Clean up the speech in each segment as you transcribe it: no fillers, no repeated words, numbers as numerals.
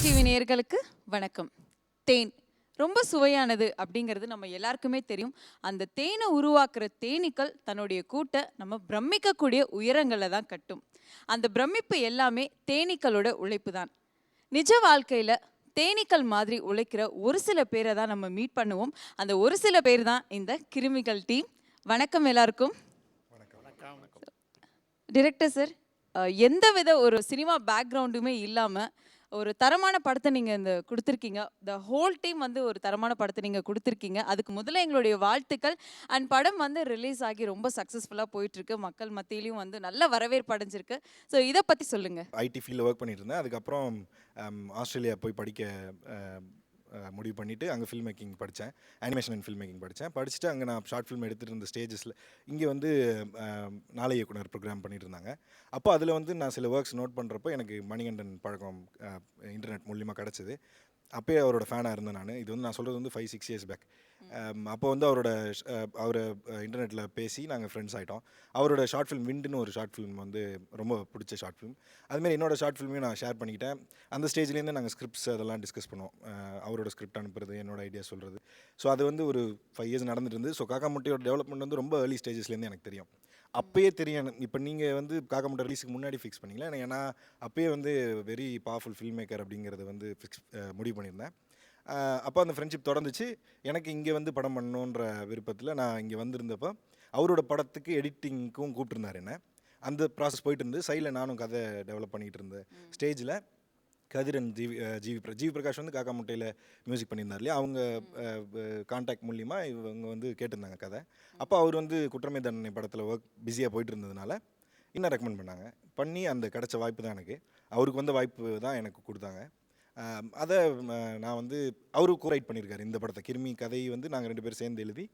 Vijay TV நேயர்களுக்கு வணக்கம். தேன் ரொம்ப சுவையானது அப்படிங்கிறது நம்ம எல்லாருக்குமே தெரியும். அந்த தேனை உருவாக்குற தேனீக்கள் தன்னுடைய கூட்டை நம்ம பிரமிக்கக்கூடிய உயரங்களை தான் கட்டும். அந்த பிரமிப்பு எல்லாமே தேனீக்களோட உழைப்பு தான். நிஜ வாழ்க்கையில தேனீக்கள் மாதிரி உழைக்கிற ஒரு சில பேரை தான் நம்ம மீட் பண்ணுவோம். அந்த ஒரு சில பேர் தான் இந்த கிருமிகள் டீம். வணக்கம் எல்லாருக்கும். டிரெக்டர் சார், எந்தவித ஒரு சினிமா பேக்ரவுண்டுமே இல்லாமல் ஒரு தரமான படத்தை நீங்கள் இந்த கொடுத்துருக்கீங்க. த ஹோல் டீம் வந்து ஒரு தரமான படத்தை நீங்கள் கொடுத்துருக்கீங்க. அதுக்கு முதல்ல எங்களுடைய வாழ்த்துக்கள். அண்ட் படம் வந்து ரிலீஸ் ஆகி ரொம்ப சக்ஸஸ்ஃபுல்லாக போயிட்டுருக்கு. மக்கள் மத்தியிலையும் வந்து நல்ல வரவேற்பு அடைஞ்சிருக்கு. ஸோ இதை பற்றி சொல்லுங்கள். ஐடி ஃபீல்டில் ஒர்க் பண்ணிட்டு இருந்தேன். அதுக்கப்புறம் ஆஸ்திரேலியா போய் படிக்க முடிவு பண்ணிவிட்டு அங்கே ஃபில்ம் மேக்கிங் படித்தேன். அனிமேஷன் அண்ட் ஃபில்ம் மேக்கிங் படிச்சுட்டு அங்கே நான் ஷார்ட் ஃபில்ம் எடுத்துகிட்டு இருந்த ஸ்டேஜஸில் இங்கே வந்து நாளை இயக்குனர் ப்ரோக்ராம் பண்ணிட்டு இருந்தாங்க. அப்போ அதில் வந்து நான் சில ஒர்க்ஸ் நோட் பண்ணுறப்போ எனக்கு மணிகண்டன் பழக்கம் இன்டர்நெட் மூலிமா கிடச்சிது. அப்போயே அவரோட ஃபேனாக இருந்தேன் நான். இது வந்து நான் சொல்கிறது வந்து 5-6 இயர்ஸ் பேக். அப்போ வந்து அவரை இன்டர்நெட்டில் பேசி நாங்கள் ஃப்ரெண்ட்ஸ் ஆகிட்டோம். அவரோட ஷார்ட் ஃபிலிம் விண்டுன்னு ஒரு ஷார்ட் ஃபிலிம் வந்து ரொம்ப பிடிச்ச ஷார்ட் ஃபிலிம். அதுமாதிரி என்னோட ஷார்ட் ஃபிலிமையும் நான் ஷேர் பண்ணிக்கிட்டேன். அந்த ஸ்டேஜ்லேருந்து நாங்கள் ஸ்கிரிப்ட்ஸ் அதெல்லாம் டிஸ்கஸ் பண்ணுவோம். அவரோட ஸ்கிரிப்ட் அனுப்புறது, என்னோட ஐடியா சொல்கிறது. ஸோ அது வந்து ஒரு 5 இயர்ஸ் நடந்துட்டு இருந்து. ஸோ காக்கா முட்டையோட டெவலப்மெண்ட் வந்து ரொம்ப ஏர்லி ஸ்டேஜஸ்லேருந்து எனக்கு தெரியும். அப்போயே தெரியும். இப்போ நீங்கள் வந்து காக்கா முட்டை ரிலீஸுக்கு முன்னாடி ஃபிக்ஸ் பண்ணிங்களா? ஏன்னா அப்போயே வந்து வெரி பவர்ஃபுல் ஃபில்ம் மேக்கர் அப்படிங்கிறது வந்து முடிவு பண்ணியிருந்தேன். அப்போ அந்த ஃப்ரெண்ட்ஷிப் தொடர்ந்துச்சு. எனக்கு இங்கே வந்து படம் பண்ணணுன்ற விருப்பத்தில் நான் இங்கே வந்திருந்தப்போ அவரோட படத்துக்கு எடிட்டிங்க்கும் கூப்பிட்டுருந்தார் என்ன. அந்த ப்ராசஸ் போயிட்டு இருந்து சைடில் நானும் கதை டெவலப் பண்ணிகிட்டு இருந்தேன். ஸ்டேஜில் கதிரன் ஜிவி பிரகாஷ் வந்து காக்கா முட்டையில் மியூசிக் பண்ணியிருந்தார் இல்லையா, அவங்க கான்டாக்ட் மூலிமா இவங்க வந்து கேட்டிருந்தாங்க கதை. அப்போ அவர் வந்து குற்றமே தண்டனை படத்தில் ஒர்க் பிஸியாக போயிட்டு இருந்ததுனால இன்னும் ரெக்கமெண்ட் பண்ணி அந்த கிடச்ச வாய்ப்பு தான் எனக்கு. அவருக்கு வந்த வாய்ப்பு தான் எனக்கு கொடுத்தாங்க. அதை நான் வந்து அவரு கோரைட் பண்ணியிருக்காரு இந்த படத்தை. கிருமி கதை வந்து நாங்கள் 2 பேரும் சேர்ந்து எழுதி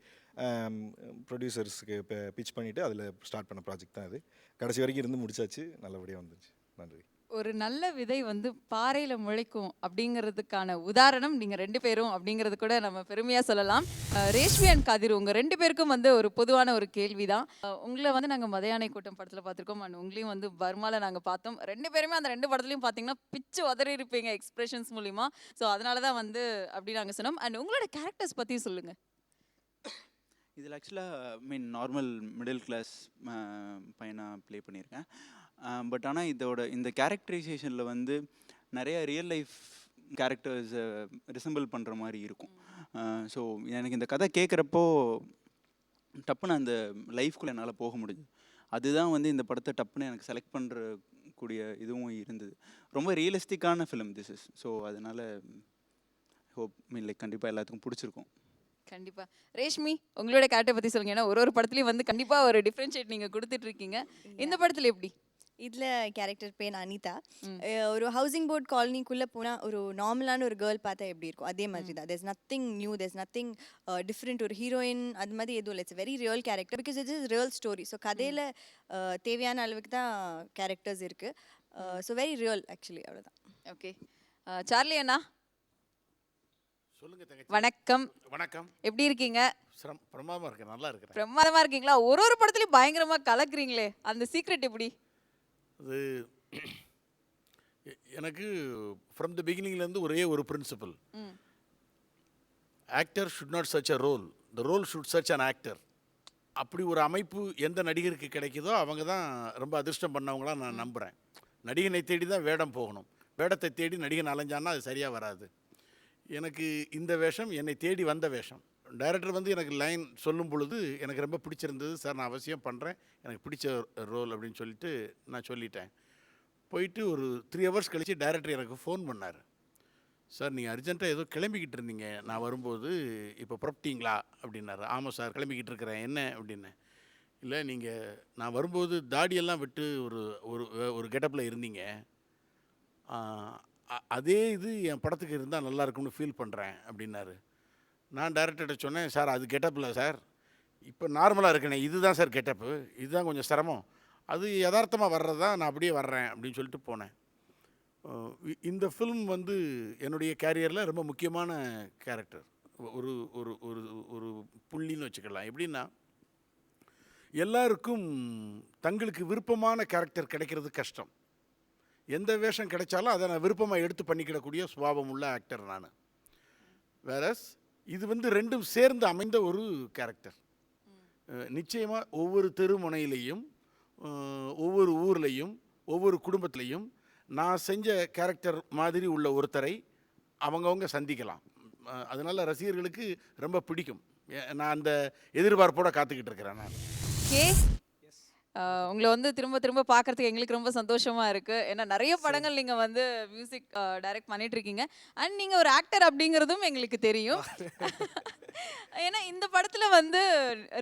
ப்ரொடியூசர்ஸுக்கு இப்போ பிச் பண்ணிவிட்டு அதில் ஸ்டார்ட் பண்ண ப்ராஜெக்ட் தான் அது. கடைசி வரைக்கும் இருந்து முடிச்சாச்சு, நல்லபடியாக வந்துச்சு. நன்றி. ஒரு நல்ல விதை வந்து பாறையில் முளைக்கும் அப்படிங்கிறதுக்கான உதாரணம் நீங்கள் 2 பேரும் அப்படிங்கிறது கூட நம்ம பெருமையாக சொல்லலாம். ரேஷ்மி அண்ட் கதிர், உங்கள் 2 பேருக்கும் வந்து ஒரு பொதுவான ஒரு கேள்வி தான். உங்களை வந்து நாங்கள் மதையானை கூட்டம் படத்தில் பார்த்துருக்கோம். அண்ட் உங்களையும் வந்து பர்மாவில் நாங்கள் பார்த்தோம். 2 பேருமே அந்த 2 படத்துலையும் பார்த்தீங்கன்னா பிச்சு உதறி இருப்பீங்க எக்ஸ்பிரஷன்ஸ் மூலிமா. ஸோ அதனால தான் வந்து அப்படி நாங்கள் சொன்னோம். அண்ட் உங்களோட கேரக்டர்ஸ் பற்றி சொல்லுங்கள். இதில் ஆக்சுவலாக நார்மல் மிடில் கிளாஸ் பையனாக ப்ளே பண்ணியிருக்கேன். பட் ஆனால் இந்த கேரக்டரைசேஷனில் வந்து நிறைய ரியல் லைஃப் கேரக்டர்ஸை ரிசம்பிள் பண்ணுற மாதிரி இருக்கும். ஸோ எனக்கு இந்த கதை கேட்குறப்போ டப்புன்னு அந்த லைஃப்குள்ளே என்னால் போக முடியுது. அதுதான் வந்து இந்த படத்தை டப்புன்னு எனக்கு செலக்ட் பண்ணுறக்கூடிய இதுவும் இருந்தது. ரொம்ப ரியலிஸ்டிக்கான ஃபிலிம் திஸ் இஸ். ஸோ அதனால் லைக் கண்டிப்பாக எல்லாத்துக்கும் பிடிச்சிருக்கும். கண்டிப்பா. ரேஷ்மி, உங்களோட கேரக்டர் பற்றி சொல்லுங்க. ஏன்னா ஒரு படத்துலையும் வந்து கண்டிப்பாக ஒரு டிஃப்ரென்ஷியேட் நீங்கள் கொடுத்துட்டு இருக்கீங்க. இந்த படத்தில் எப்படி? இதில் கேரக்டர் பேர் அனிதா. ஒரு ஹவுசிங் போர்ட் காலனிக்குள்ளே போனால் ஒரு நார்மலான ஒரு கேர்ள் பார்த்தா எப்படி இருக்கும் அதே மாதிரி தான். there's nothing new, there's nothing different. ஒரு ஹீரோயின் அது மாதிரி எதுவும் இல்லை. It's very real character because it is real story. So கதையில் தேவையான அளவுக்கு தான் கேரக்டர்ஸ் இருக்குது. So very real actually. அவ்வளோதான். ஓகே. சார்லி அண்ணா சொல்லுங்க தங்கச்சி. வணக்கம். வணக்கம். எப்படி இருக்கீங்க? பிரமாதமா இருக்கேன். நல்லா இருக்கிறேன். பிரமாதமா இருக்கீங்களா? ஒரு படத்துலயும் பயங்கரமா கலக்குறீங்களே, அந்த சீக்ரெட் எப்படி? அது எனக்கு ஃப்ரம் த பிகினிங்லேருந்து ஒரே ஒரு principle. Actor should not search a role, the role should search an actor. அப்படி ஒரு அமைப்பு எந்த நடிகருக்கு கிடைக்குதோ அவங்க தான் ரொம்ப அதிர்ஷ்டம் பண்ணவங்களாம் நான் நம்புகிறேன். நடிகனை தேடி தான் வேடம் போகணும். வேடத்தை தேடி நடிகன் அலைஞ்சான்னா அது சரியாக வராது. எனக்கு இந்த வேஷம் என்னை தேடி வந்த வேஷம். டைரக்டர் வந்து எனக்கு லைன் சொல்லும் பொழுது எனக்கு ரொம்ப பிடிச்சிருந்தது. சார் நான் அவசியம் பண்ணுறேன், எனக்கு பிடிச்ச ரோல் அப்படின்னு சொல்லிட்டு நான் சொல்லிட்டேன். போயிட்டு ஒரு 3 ஹவர்ஸ் கழித்து டைரக்டர் எனக்கு ஃபோன் பண்ணார். சார் நீங்கள் அர்ஜென்ட்டாக ஏதோ கிளம்பிக்கிட்டு இருந்தீங்க, நான் வரும்போது இப்போ புறப்பட்டீங்களா அப்படின்னாரு. ஆமாம் சார் கிளம்பிக்கிட்டு இருக்கிறேன். என்ன அப்படின்னு. இல்லை நீங்கள் நான் வரும்போது தாடியெல்லாம் விட்டு ஒரு கெட்டப்பில் இருந்தீங்க, அதே இது என் படத்துக்கு இருந்தால் நல்லா இருக்கும்னு ஃபீல் பண்ணுறேன் அப்படின்னாரு. நான் டைரக்டர்கிட்ட சொன்னேன், சார் அது கெட்டப்பில் சார், இப்போ நார்மலாக இருக்கேனே இதுதான் சார் கெட்டப்பு, இதுதான் கொஞ்சம் சிரமம், அது யதார்த்தமாக வர்றது தான், நான் அப்படியே வர்றேன் அப்படின்னு சொல்லிட்டு போனேன். இந்த ஃபில்ம் வந்து என்னுடைய கேரியரில் ரொம்ப முக்கியமான கேரக்டர். ஒரு ஒரு ஒரு ஒரு புள்ளின்னு வச்சுக்கலாம். எப்படின்னா எல்லாருக்கும் தங்களுக்கு விருப்பமான கேரக்டர் கிடைக்கிறது கஷ்டம். எந்த வேஷம் கிடைச்சாலும் அதை நான் விருப்பமாக எடுத்து பண்ணிக்கிடக்கூடிய சுபாவம் உள்ள ஆக்டர் நான். வேறஸ் இது வந்து ரெண்டும் சேர்ந்து அமைந்த ஒரு கேரக்டர். நிச்சயமாக ஒவ்வொரு தெருமுனையிலையும் ஒவ்வொரு ஊர்லேயும் ஒவ்வொரு குடும்பத்திலையும் நான் செஞ்ச கேரக்டர் மாதிரி உள்ள ஒருத்தரை அவங்கவுங்க சந்திக்கலாம். அதனால ரசிகர்களுக்கு ரொம்ப பிடிக்கும். நான் அந்த எதிர்பார்ப்போட காத்துக்கிட்டு இருக்கிறேன் நான். கே உங்களை வந்து திரும்ப திரும்ப பார்க்கறதுக்கு எங்களுக்கு ரொம்ப சந்தோஷமா இருக்கு. ஏன்னா நிறைய படங்கள் நீங்க வந்து மியூசிக் டைரக்ட் பண்ணிட்டு இருக்கீங்க. அண்ட் நீங்க ஒரு ஆக்டர் அப்படிங்கிறதும் எங்களுக்கு தெரியும். ஏன்னா இந்த படத்துல வந்து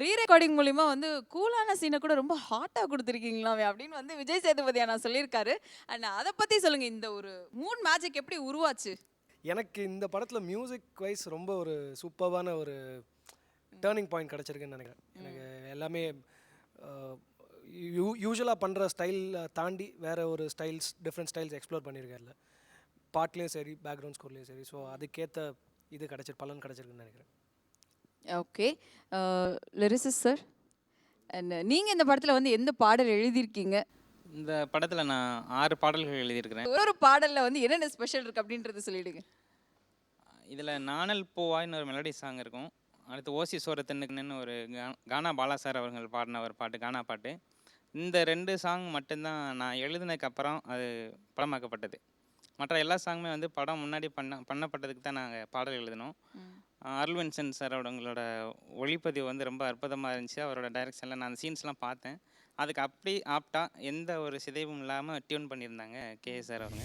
ரீ ரெக்கார்டிங் மூலியமா வந்து கூலான சீனை கூட ரொம்ப ஹாட்டா கொடுத்துருக்கீங்களாமே அப்படின்னு வந்து விஜய் சேதுபதியா நான் சொல்லியிருக்காரு. அண்ட் அதை பத்தி சொல்லுங்க, இந்த ஒரு மூன் மேஜிக் எப்படி உருவாச்சு? எனக்கு இந்த படத்தில் மியூசிக் வைஸ் ரொம்ப ஒரு சூப்பர்வான ஒரு டேர்னிங் பாயிண்ட் கிடச்சிருக்குன்னு நினைக்கிறேன். எனக்கு எல்லாமே யூஸ்வலாக பண்ணுற ஸ்டைல் தாண்டி வேறு ஒரு ஸ்டைல்ஸ், டிஃப்ரெண்ட் ஸ்டைல்ஸ் எக்ஸ்ப்ளோர் பண்ணியிருக்காருல, பாட்லேயும் சரி பேக்ரவுண்ட் ஸ்கோர்லேயும் சரி. ஸோ அதுக்கேற்ற இது பலன் கிடச்சிருக்குன்னு நினைக்கிறேன். ஓகே, லிரிசிஸ் சார், அண்ட் நீங்கள் இந்த படத்தில் வந்து எந்த பாடல் எழுதியிருக்கீங்க? இந்த படத்தில் நான் 6 பாடல்கள் எழுதியிருக்கிறேன். ஒரு பாடலில் வந்து என்னென்ன ஸ்பெஷல் இருக்குது அப்படின்றத சொல்லிவிடுங்க. இதில் நாணல் பூவாய்னு ஒரு மெலடி சாங் இருக்கும். அடுத்து ஓசி சோரத்தன்னுக்குன்னு ஒரு கானா பாலா சார் அவர்கள் பாடின ஒரு பாட்டு, கானா பாட்டு. இந்த 2 சாங் மட்டும்தான் நான் எழுதினதுக்கப்புறம் அது படமாக்கப்பட்டது. மற்ற எல்லா சாங்குமே வந்து படம் முன்னாடி பண்ணப்பட்டதுக்கு தான் நாங்கள் பாடல் எழுதினோம். அருள்வென்சன் சார் அவங்களோட ஒளிப்பதிவு வந்து ரொம்ப அற்புதமாக இருந்துச்சு. அவரோட டைரக்ஷனில் நான் அந்த சீன்ஸ்லாம் பார்த்தேன். அதுக்கு அப்படி ஆப்டாக எந்த ஒரு சிதைவும் இல்லாமல் டியூன் பண்ணியிருந்தாங்க கே சார் அவங்க.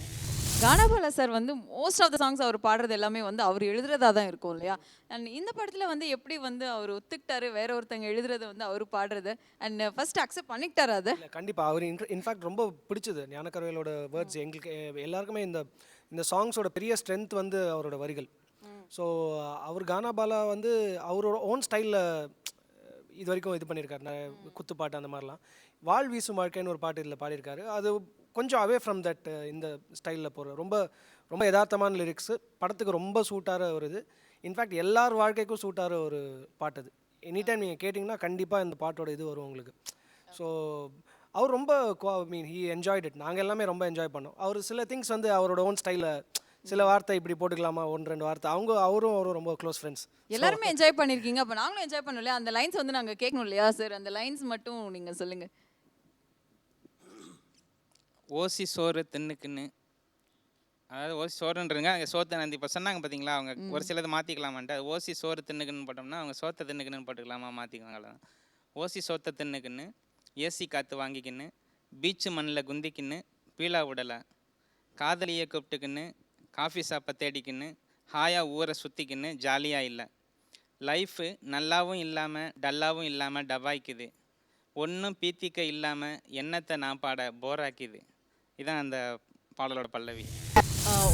கானாபாலா சார் வந்து மோஸ்ட் ஆஃப் த சாங்ஸ் அவர் பாடுறது எல்லாமே வந்து அவர் எழுதுறதா தான் இருக்கும் இல்லையா? அண்ட் இந்த படத்தில் வந்து எப்படி வந்து அவர் ஒத்துக்கிட்டாரு வேற ஒருத்தங்க எழுதுறத வந்து அவர் பாடுறது, அண்ட் ஃபர்ஸ்ட் அக்செப்ட் பண்ணிக்கிட்டாரு அதை? கண்டிப்பாக அவர் இன்ஃபேக்ட் ரொம்ப பிடிச்சது ஞானக்கரவேலோட வேர்ட்ஸ். எங்களுக்கு எல்லாருக்குமே இந்த சாங்ஸோட பெரிய ஸ்ட்ரென்த் வந்து அவரோட வரிகள். ஸோ அவர் கானாபாலா வந்து அவரோட ஓன் ஸ்டைலில் இது வரைக்கும் இது பண்ணியிருக்காரு. குத்துப்பாட்டு அந்த மாதிரிலாம். வாழ் வீசும் வாழ்க்கைன்னு ஒரு பாட்டு இதில் பாடியிருக்காரு. அது கொஞ்சம் அவே ஃப்ரம் தட் இந்த ஸ்டைலில் போகிற ரொம்ப ரொம்ப யதார்த்தமான லிரிக்ஸு, படத்துக்கு ரொம்ப சூட்டார ஒரு இது. இன்ஃபேக்ட் எல்லார் வாழ்க்கைக்கும் சூட்டார ஒரு பாட்டு அது. எனி டைம் நீங்கள் கேட்டிங்கன்னா கண்டிப்பாக இந்த பாட்டோட இது வரும் உங்களுக்கு. ஸோ அவர் ரொம்ப ஹீ என்ஜாய்ட் இட். நாங்கள் எல்லாமே ரொம்ப என்ஜாய் பண்ணோம். அவர் சில திங்ஸ் வந்து அவரோட ஓன் ஸ்டைலில் சில வார்த்தை இப்படி போட்டுக்கலாமா, 1-2 வார்த்தை, அவரும் ரொம்ப க்ளோஸ் ஃப்ரெண்ட்ஸ். எல்லாருமே என்ஜாய் பண்ணியிருக்கீங்க, அப்போ நாங்களும் என்ஜாய் பண்ணோம் இல்லையா? அந்த லைன்ஸ் வந்து நாங்கள் கேட்கணும் இல்லையா சார்? அந்த லைன்ஸ் மட்டும் நீங்கள் சொல்லுங்கள். ஓசி சோறு தின்னுக்குன்னு, அதாவது ஓசி சோறுன்றங்க அங்கே சோத்தை நந்தி இப்போ சொன்னாங்க பார்த்தீங்களா, அவங்க ஒரு சிலது மாற்றிக்கலாமான்ட்டு. அது ஓசி சோறு தின்னுக்குன்னு போட்டோம்னா அவங்க சோத்தை தின்னுக்குன்னு போட்டுக்கலாமா, மாற்றிக்குவாங்களா? ஓசி சோத்தை தின்னுக்குன்னு, ஏசி காற்று வாங்கிக்கின்னு, பீச்சு மண்ணில் குந்திக்கின்னு, பீலா விடலை, காதலியை கூப்பிட்டுக்கின்னு, காஃபி சாப்பை தேடிக்கின்னு, ஹாயாக ஊரை சுற்றிக்கின்னு, ஜாலியாக இல்லை, லைஃபு நல்லாவும் இல்லாமல் டல்லாவும் இல்லாமல் டபாய்க்குது, ஒன்றும் பீத்திக்க இல்லாமல் எண்ணத்தை நான் பாட போராக்கிது. இதான் அந்த பாடலோட பல்லவி.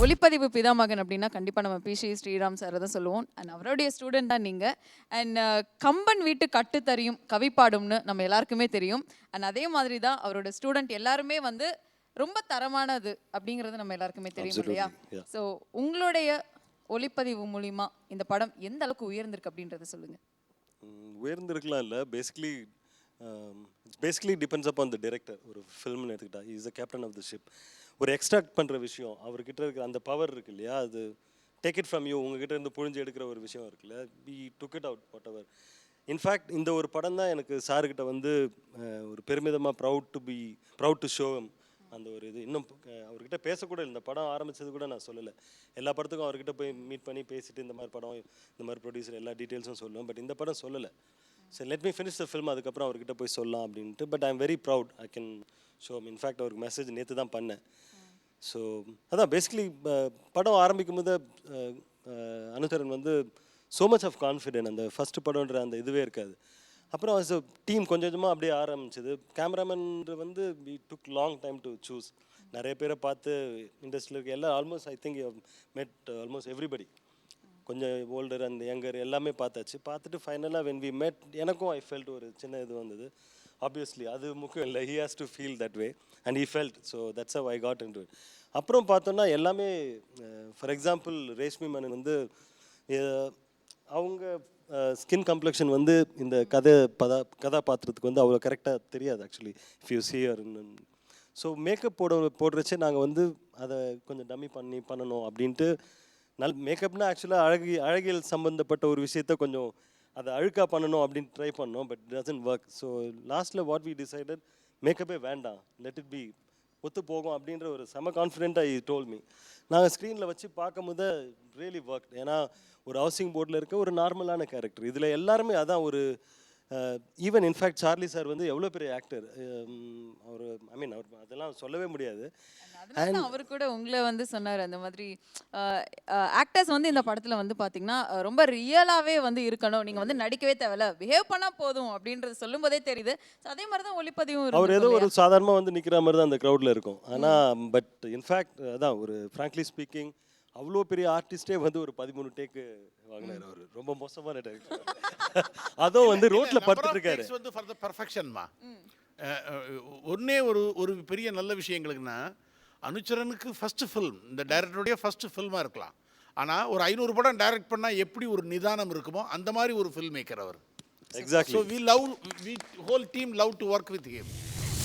ஒளிப்பதிவு பிதாமகன் அப்படின்னா கண்டிப்பாக நம்ம பி.சி. ஸ்ரீராம் சார் தான் சொல்லுவோம். அண்ட் அவருடைய ஸ்டூடெண்ட் தான் நீங்கள். அண்ட் கம்பன் வீட்டு கட்டுத்தறியும் கவி பாடும்னு நம்ம எல்லாருக்குமே தெரியும். அண்ட் அதே மாதிரி தான் அவரோட ஸ்டூடெண்ட் எல்லாருமே வந்து ரொம்ப தரமானது அப்படிங்கிறது நம்ம எல்லாருக்குமே தெரியும் இல்லையா? ஸோ உங்களுடைய ஒளிப்பதிவு மூலிமா இந்த படம் எந்த அளவுக்கு உயர்ந்திருக்கு அப்படின்றத சொல்லுங்கள். உயர்ந்திருக்கலாம் இல்லை, basically depends upon the director. ஒரு ஃபில்ம்னு எடுத்துக்கிட்டா is the captain of the ship. ஒரு எக்ஸ்ட்ராக்ட் பண்ணுற விஷயம் அவர்கிட்ட இருக்கிற அந்த பவர் இருக்கு இல்லையா, அது டேக் இட் ஃப்ரம் யூ, உங்ககிட்ட இருந்து புழிஞ்சு எடுக்கிற ஒரு விஷயம் இருக்குல்ல, we took it out whatever. In fact இந்த ஒரு படம் தான் எனக்கு சார்கிட்ட வந்து ஒரு பெருமிதமாக ப்ரவுட் டு ஷோ அந்த ஒரு இது. இன்னும் அவர்கிட்ட பேசக்கூட இல்லை, இந்த படம் ஆரம்பித்தது கூட நான் சொல்லலை. எல்லா படத்துக்கும் அவர்கிட்ட போய் மீட் பண்ணி பேசிட்டு இந்த மாதிரி படம், இந்த மாதிரி ப்ரொடியூசர் எல்லா டீட்டெயில்ஸும் சொல்லுவேன். பட் இந்த படம் சொல்லலை. சரி, let me finish the film, அதுக்கப்புறம் அவர்கிட்ட போய் சொல்லலாம் அப்படின்ட்டு. But I am very proud, I can show. In fact அவருக்கு மெசேஜ் நேற்று தான் பண்ணேன். ஸோ அதான் பேசிக்கலி படம் ஆரம்பிக்கும் போது அனுசரன் வந்து ஸோ மச் ஆஃப் கான்ஃபிடென்ட். அந்த ஃபஸ்ட்டு படம்ன்ற அந்த இதுவே இருக்காது. அப்புறம் அஸ் டீம் கொஞ்சம் கொஞ்சமாக அப்படியே ஆரம்பிச்சது. கேமராமேன் வந்து we took long time to choose. நிறைய பேரை பார்த்து இண்டஸ்ட்ரியில் இருக்க எல்லாம் almost I think you met almost everybody. கொஞ்சம் ஓல்டர் அண்ட் யங்கர் எல்லாமே பார்த்தாச்சு. பார்த்துட்டு ஃபைனலாக வென் வி மெட் எனக்கும் ஐ ஃபெல்ட் ஒரு சின்ன இது வந்தது. ஆப்வியஸ்லி அது முக்கியம் இல்லை, he has to feel that way and he felt. So that's how I got into it. அப்புறம் பார்த்தோன்னா எல்லாமே ஃபார் எக்ஸாம்பிள் ரேஷ்மி மேனன் வந்து அவங்க ஸ்கின் கம்ப்ளெக்ஷன் வந்து இந்த கதாபாத்திரத்துக்கு வந்து அவ்வளோ கரெக்டாக தெரியாது actually, if you see her. So makeup போடுறச்சே நாங்கள் வந்து அதை கொஞ்சம் டம்மி பண்ணணும் அப்படின்ட்டு மேக்கப்னா ஆக்சுவலாக அழகியல் சம்மந்தப்பட்ட ஒரு விஷயத்த கொஞ்சம் அதை அழுக்காக பண்ணணும் அப்படின்னு ட்ரை பண்ணோம். But doesn't work. ஸோ லாஸ்ட்டில் வாட் வி டிசைடட், மேக்கப்பே வேண்டாம், லெட் இட் பி, ஒத்து போகும் அப்படின்ற ஒரு செம கான்ஃபிடென்ட்டாக ஐ டோல் மீ. நாங்கள் ஸ்க்ரீனில் வச்சு பார்க்கும்போது ரியலி ஒர்க். ஏன்னா ஒரு ஹவுசிங் போர்டில் இருக்க ஒரு நார்மலான கேரக்டர், இதில் எல்லாருமே அதான் ஒரு ஈவன் இன்ஃபேக்ட் சார்லி சார் வந்து எவ்வளோ பெரிய ஆக்டர், அவர் ஐ மீன் அவர் அதெல்லாம் சொல்லவே முடியாது. அதனால அவர் கூட உங்களை வந்து சொன்னார் அந்த மாதிரி ஆக்டர்ஸ் வந்து இந்த படத்துல வந்து பாத்தீங்கன்னா ரொம்ப ரியலாவே வந்து இருக்கணும், நீங்க வந்து நடிக்கவே தேவையில்ல, பிஹேவ் பண்ணா போதும் அப்படின்றது சொல்லும் போதே தெரியுது. So அதே மாதிரி தான் ஒளிப்பதிவும் அவர் ஏதோ ஒரு இருந்திருக்கும் சாதாரணமாக வந்து நிற்கிற மாதிரி தான் அந்த க்ரௌடில் இருக்கும். ஆனால் பட் இன்ஃபேக்ட் அதான் ஒரு ஃப்ராங்க்லி ஸ்பீக்கிங் அவ்வளோ பெரிய ஆர்டிஸ்டே வந்து ஒரு 13 டேக்கு வாங்கினார். அவர் ரொம்ப மோசமான டைரக்டர். அதுவும் வந்து ரோட்ல படுத்துட்டு இருக்காரு. வந்து ஃபார் த பெர்ஃபெக்ஷன்மா. ஒன்னே ஒரு பெரிய நல்ல விஷயம் எங்களுக்குன்னா, அனுச்சரனுக்கு ஃபர்ஸ்ட் ஃபில்ம், இந்த டைரக்டருடைய ஃபர்ஸ்ட் ஃபில்மாக இருக்கலாம். ஆனால் ஒரு 500 படம் டைரக்ட் பண்ணால் எப்படி ஒரு நிதானம் இருக்குமோ அந்த மாதிரி ஒரு ஃபில்ம் மேக்கர் அவர். Exactly. So we whole team love to work with him.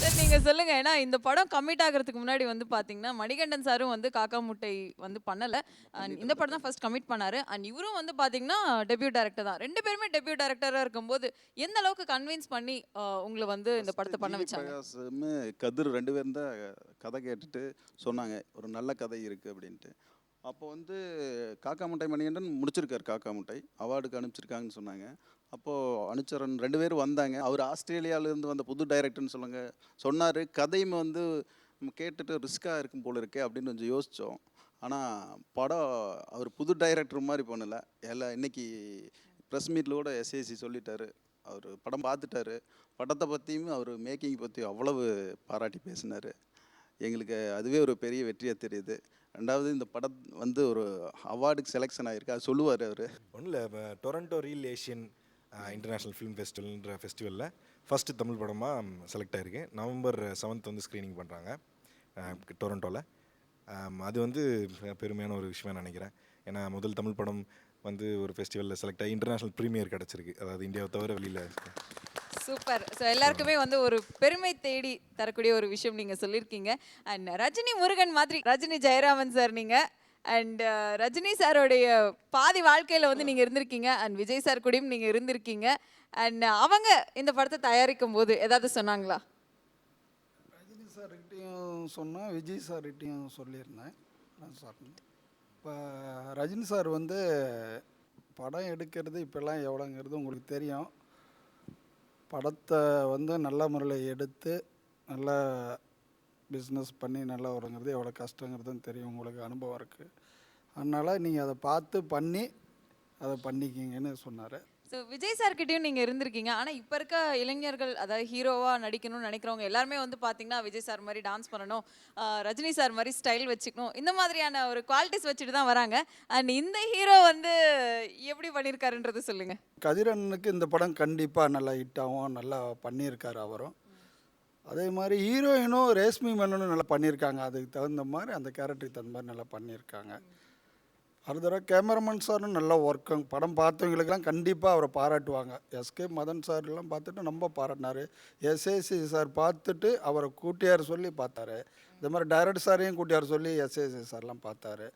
Sir நீங்க சொல்லுங்க. ஏன்னா இந்த படம் கமிட் ஆகிறதுக்கு முன்னாடி வந்து பாத்தீங்கன்னா மணிகண்டன் சாரும் வந்து காக்கா முட்டை வந்து பண்ணல, அண்ட் இந்த படம் தான் ஃபர்ஸ்ட் கமிட் பண்ணாரு. அண்ட் இவரும் வந்து பாத்தீங்கன்னா டெபியூ டைரக்டர் தான். ரெண்டு பேருமே டெபியூ டைரக்டரா இருக்கும்போது எந்த அளவுக்கு கன்வின்ஸ் பண்ணி உங்களை வந்து இந்த படத்தை பண்ண வச்சாங்க? கதிர் 2 பேரும் தான் கதை கேட்டுட்டு சொன்னாங்க ஒரு நல்ல கதை இருக்குது அப்படின்ட்டு. அப்போ வந்து காக்கா முட்டை மணிகண்டன் முடிச்சிருக்காரு, காக்கா முட்டை அவார்டுக்கு அனுப்பிச்சிருக்காங்கன்னு சொன்னாங்க. அப்போது அனுச்சரன் 2 பேரும் வந்தாங்க. அவர் ஆஸ்திரேலியாவிலேருந்து வந்த புது டைரக்டர்னு சொன்னார். கதையும் வந்து நம்ம கேட்டுட்டு ரிஸ்க்காக இருக்கும் போல இருக்கே அப்படின்னு கொஞ்சம் யோசித்தோம். ஆனால் படம் அவர் புது டைரக்டர் மாதிரி பண்ணலை. எல்லாம் இன்னைக்கு ப்ரெஸ் மீட்டில் கூட எஸ்ஏசி சொல்லிட்டாரு, அவர் படம் பார்த்துட்டாரு, படத்தை பற்றியும் அவர் மேக்கிங் பற்றியும் அவ்வளவு பாராட்டி பேசினார். எங்களுக்கு அதுவே ஒரு பெரிய வெற்றியாக தெரியுது. ரெண்டாவது இந்த படம் வந்து ஒரு அவார்டுக்கு செலெக்ஷன் ஆகிருக்கு, அது சொல்லுவார் அவர். ஒன்றும் இல்லை, Toronto reel Asian international film ஃபெஸ்டிவல்ன்ற ஃபெஸ்டிவலில் ஃபஸ்ட்டு தமிழ் படமாக செலக்ட் ஆகிருக்கு. நவம்பர் 7 வந்து ஸ்க்ரீனிங் பண்ணுறாங்க டொரண்டோவில். அது வந்து பெருமையான ஒரு விஷயமா நினைக்கிறேன். ஏன்னா முதல் தமிழ் படம் வந்து ஒரு ஃபெஸ்டிவலில் செலக்ட் ஆகி இன்டர்நேஷ்னல் ப்ரீமியர் கிடச்சிருக்கு, அதாவது இந்தியாவை தவிர வெளியில். சூப்பர். ஸோ எல்லாருக்குமே வந்து ஒரு பெருமை தேடி தரக்கூடிய ஒரு விஷயம் நீங்க சொல்லியிருக்கீங்க. அண்ட் ரஜினி முருகன் மாதிரி ரஜினி ஜெயராமன் சார் நீங்க, அண்ட் ரஜினி சாரோடைய பாதி வாழ்க்கையில் வந்து நீங்கள் இருந்திருக்கீங்க, அண்ட் விஜய் சார் கூடயும் நீங்கள் இருந்திருக்கீங்க. அண்ட் அவங்க இந்த படத்தை தயாரிக்கும் போது ஏதாவது சொன்னாங்களா? ரஜினி சார்கிட்டையும் சொன்னேன், விஜய் சார்கிட்டையும் சொல்லியிருந்தேன். இப்போ ரஜினி சார் வந்து படம் எடுக்கிறது இப்போல்லாம் எவ்வளோங்கிறது உங்களுக்கு தெரியும். படத்தை வந்து நல்ல முறையில் எடுத்து நல்லா பிஸ்னஸ் பண்ணி நல்லா வருங்கிறது எவ்வளோ கஷ்டங்கிறதுன்னு தெரியும், உங்களுக்கு அனுபவம் இருக்குது. அதனால் நீங்கள் அதை பார்த்து பண்ணி அதை பண்ணிக்கிங்கன்னு சொன்னார். ஸோ விஜய் சார்கிட்டையும் நீங்கள் இருந்திருக்கீங்க. ஆனால் இப்போ இருக்க இளைஞர்கள், அதாவது ஹீரோவாக நடிக்கணும்னு நினைக்கிறவங்க எல்லாருமே வந்து பார்த்தீங்கன்னா விஜய் சார் மாதிரி டான்ஸ் பண்ணணும், ரஜினி சார் மாதிரி ஸ்டைல் வச்சுக்கணும், இந்த மாதிரியான ஒரு குவாலிட்டிஸ் வச்சுட்டு தான் வராங்க. அண்ட் இந்த ஹீரோ வந்து எப்படி பண்ணியிருக்காருன்றது சொல்லுங்கள். கதிரனுக்கு இந்த படம் கண்டிப்பாக நல்லா ஹிட் ஆகும், நல்லா பண்ணியிருக்காரு அவரும். அதே மாதிரி ஹீரோயினும் ரேஷ்மி மேனனும் நல்லா பண்ணியிருக்காங்க, அதுக்கு தகுந்த மாதிரி அந்த கேரக்டருக்கு தகுந்த மாதிரி நல்லா பண்ணியிருக்காங்க. அடுத்த கேமராமேன் சாரும் நல்லா ஒர்க்கும், படம் பார்த்தவங்களுக்கெல்லாம் கண்டிப்பாக அவரை பாராட்டுவாங்க. எஸ்கே மதன் சார்லாம் பார்த்துட்டு ரொம்ப பாராட்டினார். எஸ்ஏசி சார் பார்த்துட்டு அவரை கூட்டியார் சொல்லி பார்த்தாரு. இந்த மாதிரி டைரக்டர் சாரையும் கூட்டியார் சொல்லி எஸ்ஏசி சார்லாம் பார்த்தாரு.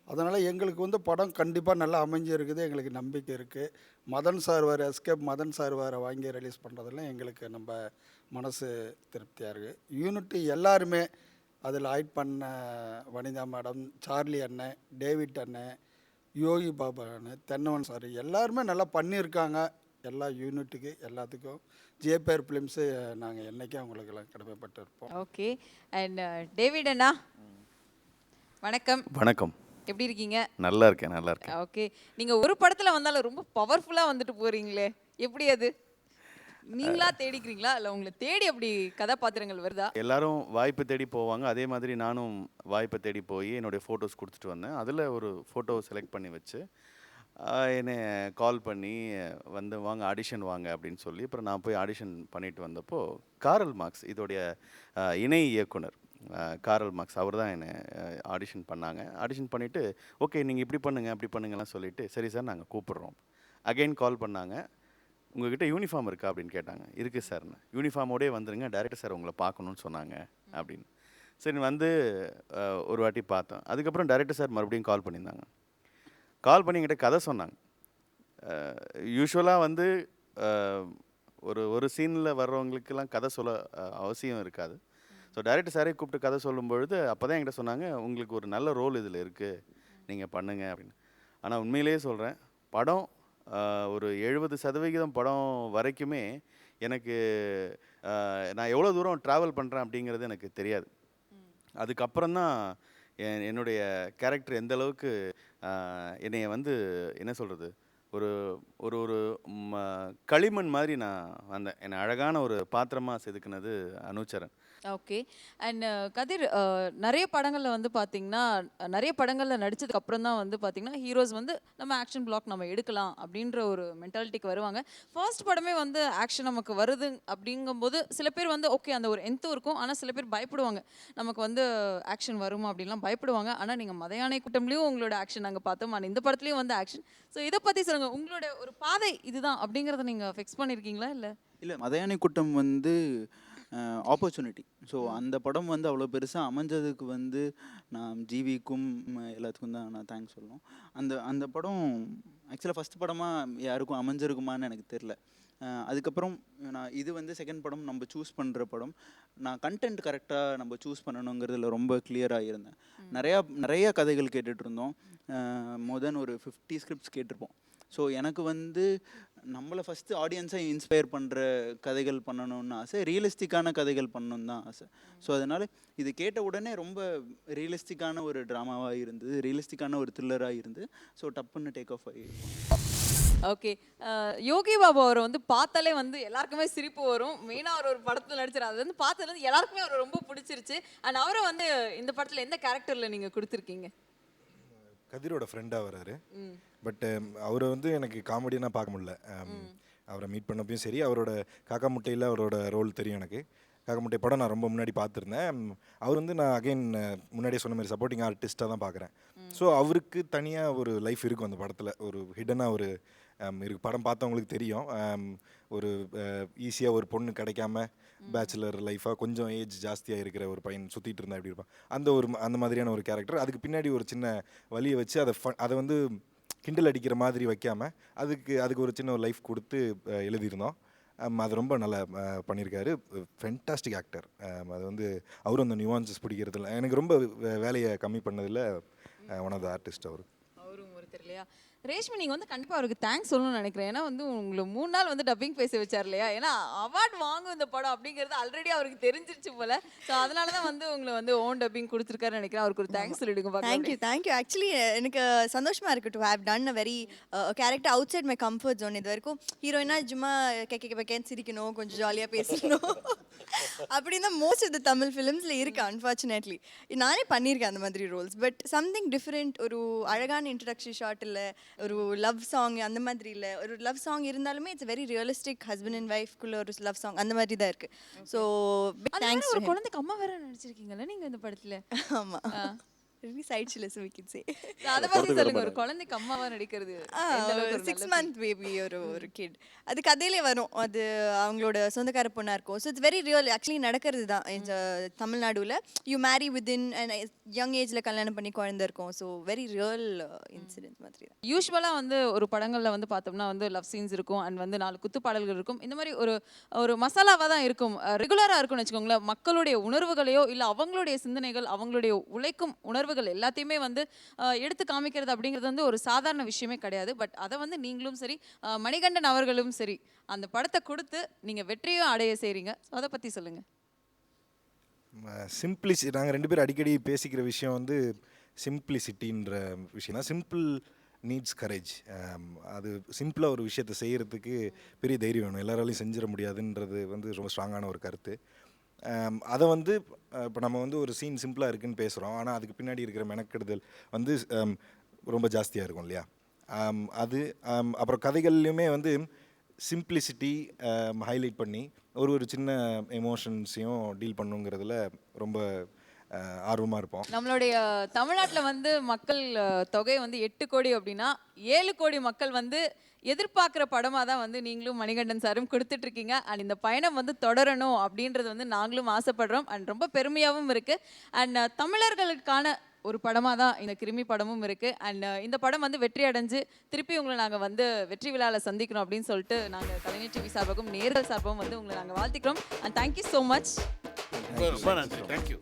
அதனால் எங்களுக்கு வந்து படம் கண்டிப்பாக நல்லா அமைஞ்சிருக்குது, எங்களுக்கு நம்பிக்கை இருக்குது. மதன் சார் வேறு, எஸ்கேப் மதன் சார் வேறு வாங்கி ரிலீஸ் பண்ணுறதெல்லாம் எங்களுக்கு நம்ம மனசு திருப்தியாக இருக்குது. யூனிட்டி எல்லாருமே அதில் ஆக்ட் பண்ண வனிதா மேடம், சார்லி அண்ணன், டேவிட் அண்ணன், யோகி பாபா அண்ணன், தென்னவன் சார் எல்லாருமே நல்லா பண்ணியிருக்காங்க. எல்லா யூனிட்டுக்கு எல்லாத்துக்கும் ஜேபேர் ஃபிலிம்ஸு நாங்கள் என்றைக்கும் அவங்களுக்கெல்லாம் கடமைப்பட்டு இருப்போம். ஓகே. அண்ட் டேவிட் அண்ணா வணக்கம். வணக்கம். எப்படி இருக்கீங்க? நல்லா இருக்கேன், நல்லா இருக்கேன். ஓகே. நீங்கள் ஒரு படத்தில் வந்தாலும் ரொம்ப பவர்ஃபுல்லாக வந்துட்டு போகிறீங்களே, எப்படி அது? நீங்களா தேடிக்கிறீங்களா இல்லை உங்களை தேடி அப்படி கதாபாத்திரங்கள் வருதா? எல்லாரும் வாய்ப்பு தேடி போவாங்க, அதே மாதிரி நானும் வாய்ப்பை தேடி போய் என்னுடைய ஃபோட்டோஸ் கொடுத்துட்டு வந்தேன். அதில் ஒரு ஃபோட்டோ செலக்ட் பண்ணி வச்சு என்னை கால் பண்ணி வந்து வாங்க ஆடிஷன் வாங்க அப்படின்னு சொல்லி, அப்புறம் நான் போய் ஆடிஷன் பண்ணிட்டு வந்தப்போ காரல் மார்க்ஸ் இதோடைய இணை இயக்குனர் காரல் மார்க்ஸ் அவர் தான் என்னை ஆடிஷன் பண்ணாங்க. ஆடிஷன் பண்ணிவிட்டு ஓகே நீங்கள் இப்படி பண்ணுங்கள் அப்படி பண்ணுங்கலாம் சொல்லிவிட்டு சரி சார் நாங்கள் கூப்பிட்றோம். அகெயின் கால் பண்ணாங்க, உங்ககிட்ட யூனிஃபார்ம் இருக்கா அப்படின்னு கேட்டாங்க. இருக்குது சார்னு. யூனிஃபார்மோடே வந்துடுங்க, டைரக்டர் சார் உங்களை பார்க்கணுன்னு சொன்னாங்க அப்படின்னு. சரி வந்து ஒரு வாட்டி பார்த்தோம். அதுக்கப்புறம் டைரக்டர் சார் மறுபடியும் கால் பண்ணியிருந்தாங்க. கால் பண்ணி என்கிட்ட கதை சொன்னாங்க. யூசுவலாக வந்து ஒரு சீனில் வர்றவங்களுக்கெல்லாம் கதை சொல்ல அவசியம் இருக்காது. ஸோ டைரக்டர் சாரே கூப்பிட்டு கதை சொல்லும்பொழுது அப்போ தான் என்கிட்ட சொன்னாங்க, உங்களுக்கு ஒரு நல்ல ரோல் இதில் இருக்குது, நீங்கள் பண்ணுங்க அப்படின்னு. ஆனால் உண்மையிலேயே சொல்கிறேன், படம் ஒரு 70% படம் வரைக்குமே எனக்கு நான் எவ்வளோ தூரம் ட்ராவல் பண்ணுறேன் அப்படிங்கிறது எனக்கு தெரியாது. அதுக்கப்புறம் தான் என்னுடைய கேரக்டர் எந்த அளவுக்கு என்னைய வந்து என்ன சொல்கிறது, ஒரு ஒரு ஒரு களிமண் மாதிரி நான் வந்தேன். என்னை அழகான ஒரு பாத்திரமாக செதுக்குனது அனுச்சரன். ஓகே. அண்ட் கதிர், நிறைய படங்களில் வந்து பார்த்தீங்கன்னா, நிறைய படங்களில் நடிச்சதுக்கு அப்புறம் தான் வந்து பார்த்தீங்கன்னா ஹீரோஸ் வந்து நம்ம ஆக்ஷன் பிளாக் நம்ம எடுக்கலாம் அப்படின்ற ஒரு மென்டாலிட்டிக்கு வருவாங்க. ஃபர்ஸ்ட் படமே வந்து ஆக்ஷன் நமக்கு வருது அப்படிங்கும்போது சில பேர் வந்து ஓகே அந்த ஒரு எந்தம் இருக்கும். ஆனால் சில பேர் பயப்படுவாங்க, நமக்கு வந்து ஆக்ஷன் வருமா அப்படின்லாம் பயப்படுவாங்க. ஆனால் நீங்கள் மதையானை கூட்டம்லேயும் உங்களோட ஆக்ஷன் நாங்கள் பார்த்தோம், ஆனால் இந்த படத்துலையும் வந்து ஆக்ஷன். ஸோ இதை பற்றி சொல்லுங்கள், உங்களோட ஒரு பாதை இதுதான் அப்படிங்கிறத நீங்கள் ஃபிக்ஸ் பண்ணியிருக்கீங்களா இல்லை? இல்லை, மதையானை கூட்டம் வந்து ஆப்பர்ச்சுனிட்டி. ஸோ அந்த படம் வந்து அவ்வளோ பெருசாக அமைஞ்சதுக்கு வந்து நான் ஜிவிக்கும் எல்லாத்துக்கும் தான் நான் தேங்க்ஸ் சொல்லணும். அந்த படம் ஆக்சுவலாக ஃபஸ்ட் படமாக யாருக்கும் அமைஞ்சிருக்குமான்னு எனக்கு தெரில. அதுக்கப்புறம் நான் இது வந்து செகண்ட் படம் நம்ம சூஸ் பண்ணுற படம். நான் கண்டென்ட் கரெக்டாக நம்ம சூஸ் பண்ணணுங்கிறதுல ரொம்ப கிளியராக இருந்தேன். நிறையா கதைகள் கேட்டுட்டு இருந்தோம். மோர் தென் ஒரு 50 ஸ்கிரிப்ட்ஸ் கேட்டிருப்போம். ஸோ எனக்கு வந்து நம்மளை ஃபஸ்ட்டு ஆடியன்ஸை இன்ஸ்பயர் பண்ணுற கதைகள் பண்ணணும்னு ஆசை, ரியலிஸ்டிக்கான கதைகள் பண்ணணுன்னு தான் ஆசை. ஸோ அதனால் இது கேட்ட உடனே ரொம்ப ரியலிஸ்டிக்கான ஒரு ட்ராமாவாக இருந்தது, ரியலிஸ்டிக்கான ஒரு த்ரில்லராக இருந்து. ஸோ டப்புன்னு டேக் ஆஃப் ஆகி. ஓகே. யோகி பாபு அவரை வந்து பார்த்தாலே வந்து எல்லாருக்குமே சிரிப்பு வரும். மெயினாக அவர் ஒரு படத்தில் நடிச்சார், அது வந்து பார்த்ததுல வந்து எல்லாருக்குமே அவர் ரொம்ப பிடிச்சிருச்சு. அண்ட் அவரை வந்து இந்த படத்தில் எந்த கேரக்டரில் நீங்கள் கொடுத்துருக்கீங்க? கதிரோட ஃப்ரெண்டாக வராரு. பட் அவரை வந்து எனக்கு காமெடியாக பார்க்க முடியல. அவரை மீட் பண்ணப்பையும் சரி, அவரோட காக்கா முட்டையில் அவரோட ரோல் தெரியும் எனக்கு. காக்கா முட்டை படம் நான் ரொம்ப முன்னாடி பார்த்துருந்தேன். அவர் வந்து நான் அகைன் முன்னாடியே சொன்ன மாதிரி சப்போர்ட்டிங் ஆர்டிஸ்ட்டாக தான் பார்க்குறேன். ஸோ அவருக்கு தனியாக ஒரு லைஃப் இருக்கும் அந்த படத்தில், ஒரு ஹிடனாக ஒரு இருக்கு. படம் பார்த்தவங்களுக்கு தெரியும். ஒரு ஈஸியாக ஒரு பொண்ணு கிடைக்காம பேச்சுலர் லைஃபாக கொஞ்சம் ஏஜ் ஜாஸ்தியாக இருக்கிற ஒரு பையன் சுற்றிட்டு இருந்தால் எப்படி இருப்பான், அந்த மாதிரியான ஒரு கேரக்டர். அதுக்கு பின்னாடி ஒரு சின்ன வலியை வச்சு அதை வந்து கிண்டல் அடிக்கிற மாதிரி வைக்காமல் அதுக்கு ஒரு சின்ன ஒரு லைஃப் கொடுத்து எழுதியிருந்தோம். அது ரொம்ப நல்லா பண்ணியிருக்காரு. Fantastic actor. அது வந்து அவரும் அந்த நியூவான்சஸ் பிடிக்கிறதுல எனக்கு ரொம்ப வேலையை கம்மி பண்ணதில் ஒன் ஆஃப் த ஆர்டிஸ்ட் அவரும் ஒருத்தர் இல்லையா? ரேஷ்மி, நீங்கள் வந்து கண்டிப்பாக அவருக்கு தேங்க்ஸ் சொல்லணும்னு நினைக்கிறேன். ஏன்னா வந்து உங்களை 3 நாள் வந்து டப்பிங் பேச வச்சார் இல்லையா? ஏன்னா அவார்ட் வாங்கும் இந்த படம் அப்படிங்கிறது ஆல்ரெடி அவருக்கு தெரிஞ்சிருச்சு போல. ஸோ அதனால தான் வந்து உங்களை வந்து ஓன் டப்பிங் கொடுத்துருக்காருன்னு நினைக்கிறேன். அவருக்கு ஒரு தேங்க்ஸ் சொல்லிடுங்க. தேங்க்யூ. ஆக்சுவலி எனக்கு சந்தோஷமாக இருக்குது to have done a very character outside my comfort zone. இது வரைக்கும் ஹீரோயினா சும்மா கேட்க சிரிக்கணும், கொஞ்சம் ஜாலியாக பேசணும் அப்படின்னு தான் மோஸ்ட் ஆஃப் த தமிழ் ஃபிலிம்ஸில் இருக்குது. அன்ஃபார்ச்சுனேட்லி நானே பண்ணியிருக்கேன் அந்த மாதிரி ரோல்ஸ். பட் சம்திங் டிஃப்ரெண்ட், ஒரு அழகான இன்ட்ரடக்ஷன் ஷாட் இல்லை, ஒரு லவ் சாங் அந்த மாதிரி இல்லை. ஒரு லவ் சாங் இருந்தாலுமே it's very realistic, husband and ஒய்ஃப்குள்ள ஒரு லவ் சாங் அந்த மாதிரி தான் இருக்குது. So thanks. ஒரு குழந்தைக்கு அம்மா வேற நடிச்சிருக்கீங்களா நீங்கள் இந்த படத்தில்? ஆமாம், சைட் சில வி கேன் சே. அதை பற்றி சொல்லுங்க. ஒரு குழந்தைக்கு அம்மாவா நடிக்கிறது 6 month பேபி, ஒரு கிட். அது கதையிலே வரும். அது அவங்களோட சொந்தக்கார பொண்ணாக இருக்கும். So it's very real. Actually நடக்கிறது தான் இந்த தமிழ்நாடுல. யூ மேரி வித்தின் யங் ஏஜில் கல்யாணம் பண்ணி குழந்தை இருக்கும். ஸோ வெரி ரியல் இன்சிடென்ட் மாதிரி தான். யூஸ்வலாக வந்து ஒரு படங்களில் வந்து பார்த்தோம்னா வந்து லவ் சீன்ஸ் இருக்கும் அண்ட் வந்து 4 குத்து பாடல்கள் இருக்கும். இந்த மாதிரி ஒரு மசாலாவாக தான் இருக்கும், ரெகுலராக இருக்கும்னு வச்சுக்கோங்களேன். மக்களுடைய உணர்வுகளையோ இல்லை அவங்களுடைய சிந்தனைகள், அவங்களுடைய உழைக்கும் உணர்வுகள் எல்லாத்தையுமே வந்து எடுத்து காமிக்கிறது அப்படிங்கிறது வந்து ஒரு சாதாரண விஷயமே கிடையாது. பட் அதை வந்து நீங்களும் சரி, மணிகண்டன் அவர்களும் சரி, அந்த படத்தை கொடுத்து நீங்கள் வெற்றியும் அடைய செய்கிறீங்க. ஸோ அதை பற்றி சொல்லுங்கள். நாங்கள் 2 பேரும் அடிக்கடி பேசிக்கிற விஷயம் வந்து சிம்பிளிசிட்டின்ற விஷயம் தான். Simple needs courage. அது சிம்பிளாக ஒரு விஷயத்தை செய்கிறதுக்கு பெரிய தைரியம் வேணும், எல்லாராலையும் செஞ்சிட முடியாதுன்றது வந்து ரொம்ப ஸ்ட்ராங்கான ஒரு கருத்து. அதை வந்து இப்போ நம்ம வந்து ஒரு சீன் சிம்பிளாக இருக்குதுன்னு பேசுகிறோம், ஆனால் அதுக்கு பின்னாடி இருக்கிற மெனக்கெடுதல் வந்து ரொம்ப ஜாஸ்தியாக இருக்கும் இல்லையா? அது அப்புறம் கதைகள்லையுமே வந்து சிம்பிளிசிட்டி ஹைலைட் பண்ணி ஒரு சின்ன எமோஷன்ஸையும் டீல் பண்ணுங்கிறதுல ரொம்ப ஆர்வமாக இருப்போம். நம்மளுடைய தமிழ்நாட்டில் வந்து மக்கள் தொகை வந்து 8 கோடி அப்படின்னா 7 கோடி மக்கள் வந்து எதிர்பார்க்குற படமாக தான் வந்து நீங்களும் மணிகண்டன் சாரும் கொடுத்துட்ருக்கீங்க. அண்ட் இந்த பயணம் வந்து தொடரணும் அப்படின்றது வந்து நாங்களும் ஆசைப்படுறோம். அண்ட் ரொம்ப பெருமையாகவும் இருக்குது. அண்ட் தமிழர்களுக்கான ஒரு படமாக தான் இந்த கிருமி படமும் இருக்குது. அண்ட் இந்த படம் வந்து வெற்றி அடைஞ்சு திருப்பி உங்களை நாங்கள் வந்து வெற்றி விழாவில் சந்திக்கிறோம் அப்படின்னு சொல்லிட்டு நாங்கள் கலைஞர் டிவி சார்பாகவும் நேர்கள் சார்பாகவும் வந்து உங்களை நாங்கள் வாழ்த்திக்கிறோம். And thank you so much. ரொம்ப நன்றி. தேங்க்யூ.